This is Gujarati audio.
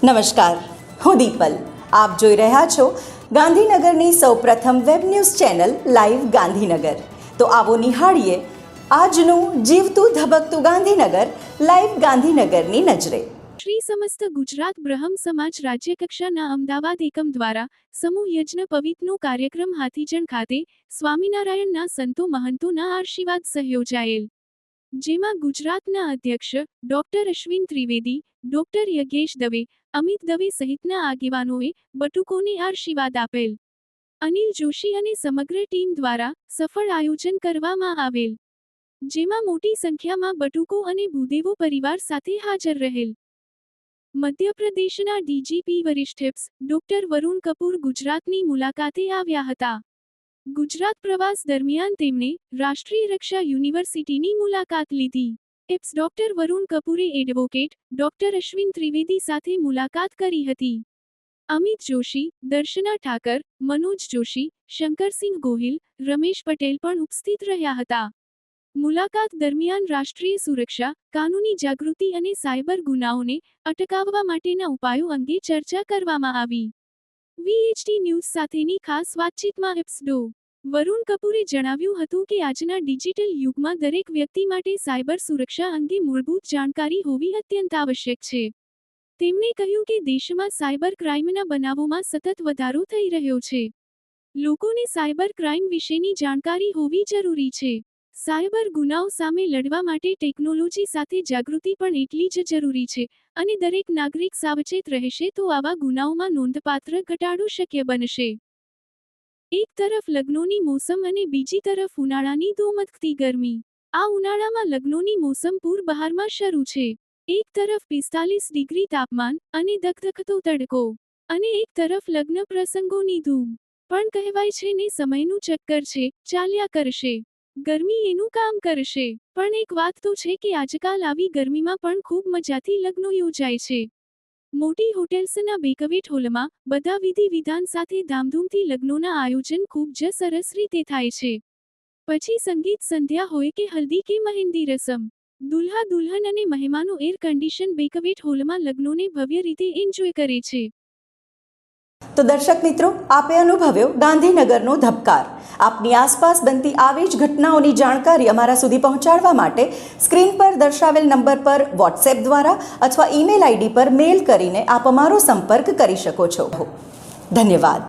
નમસ્કાર, હું દીપલ. આપ જોઈ રહ્યા છો ગાંધીનગરની સૌપ્રથમ web news channel live Gandhinagar. તો આવો નિહાળીએ આજનું જીવતું ધબકતું ગાંધીનગર લાઈવ ગાંધીનગરની નજરે. શ્રી સમસ્ત ગુજરાત બ્રહ્મ સમાજ રાજ્યકક્ષાના અમદાવાદ એકમ દ્વારા સમૂહ યજ્ઞ પવિત્રનો કાર્યક્રમ હાથીજણ ખાતે સ્વામિનારાયણના સંતો મહંતોના આશીર્વાદ સહ યોજાયેલ, જેમાં ગુજરાતના અધ્યક્ષ ડોક્ટર અશ્વિન ત્રિવેદી, ડોક્ટર યજ્ઞેશ દવે, અમિત દવે સહિતના આગેવાનોએ બટુકોને આશીર્વાદ આપેલ. અનિલ જોશી અને સમગ્ર ટીમ દ્વારા સફળ આયોજન કરવામાં આવેલ, જેમાં મોટી સંખ્યામાં બટુકો અને ભૂદેવો પરિવાર સાથે હાજર રહેલ. મધ્યપ્રદેશના ડીજીપી વરિષ્ઠ ડોક્ટર વરુણ કપૂર ગુજરાતની મુલાકાતે આવ્યા હતા. ગુજરાત પ્રવાસ દરમિયાન તેમણે રાષ્ટ્રીય રક્ષા યુનિવર્સિટીની મુલાકાત લીધી. ડોક્ટર વરુણ કપૂરે એડવોકેટ ડોક્ટર અશ્વિન ત્રિવેદી સાથે મુલાકાત કરી હતી. અમિત જોશી, દર્શના ઠાકર, મનોજ જોશી, શંકરસિંહ ગોહિલ, રમેશ પટેલ પણ ઉપસ્થિત રહ્યા હતા. મુલાકાત દરમિયાન રાષ્ટ્રીય સુરક્ષા, કાનૂની જાગૃતિ અને સાયબર ગુનાઓને અટકાવવા માટેના ઉપાયો અંગે ચર્ચા કરવામાં આવી. વીએચટી ન્યૂઝ સાથેની ખાસ વાતચીતમાં ડો. વરુણ કપૂરે જણાવ્યું હતું કે આજના ડિજિટલ યુગમાં દરેક વ્યક્તિ માટે સાયબર સુરક્ષા અંગે મૂળભૂત જાણકારી હોવી અત્યંત આવશ્યક છે. તેમણે કહ્યું કે દેશમાં સાયબર ક્રાઇમના બનાવોમાં સતત વધારો થઈ રહ્યો છે. લોકોને સાયબર ક્રાઇમ વિશેની જાણકારી હોવી જરૂરી છે. સાયબર ગુનાઓ સામે લડવા માટે ટેકનોલોજી સાથે જાગૃતિ પણ એટલી જ જરૂરી છે, અને દરેક નાગરિક સાવચેત રહેશે તો આવા ગુનાઓમાં નોંધપાત્ર ઘટાડો શક્ય બનશે. એક તરફ લગ્નોની મોસમ અને બીજી તરફ ઉનાળાની ધોમધકતી ગરમી. આ ઉનાળામાં લગ્નોની મોસમ પૂર બહારમાં શરૂ છે. એક તરફ 45 ડિગ્રી તાપમાન અને ધગધગતો તડકો, અને એક તરફ લગ્ન પ્રસંગોની ધૂમ. પણ કહેવાય છે ને, સમયનું ચક્કર છે, ચાલ્યા કરશે. ગરમી એનું કામ કરશે. પણ એક વાત તો છે કે આજકાલ આવી ગરમીમાં પણ ખૂબ મજાથી લગ્નો યોજાય છે. મોટી હોટેલ્સના બેકવેટ હોલમાં બધા વિધિ વિધાન સાથે ધામધૂમથી લગ્નોના આયોજન ખૂબ જ સરસ રીતે થાય છે. પછી સંગીત સંધ્યા હોય કે હલ્દી કે મહેંદી રસમ, દુલ્હા દુલ્હન અને મહેમાનો એર કન્ડિશન બેકવેટ હોલમાં લગ્નોને ભવ્ય રીતે એન્જોય કરે છે. તો દર્શક મિત્રો, આપે અનુભવ્યો ગાંધીનગરનો ધબકાર. આપની આસપાસ બનતી આવી જ ઘટનાઓની જાણકારી અમારા સુધી પહોંચાડવા માટે સ્ક્રીન પર દર્શાવેલ નંબર પર વોટ્સએપ દ્વારા અથવા ઈમેલ આઈડી પર મેલ કરીને આપ અમારો સંપર્ક કરી શકો છો. ધન્યવાદ.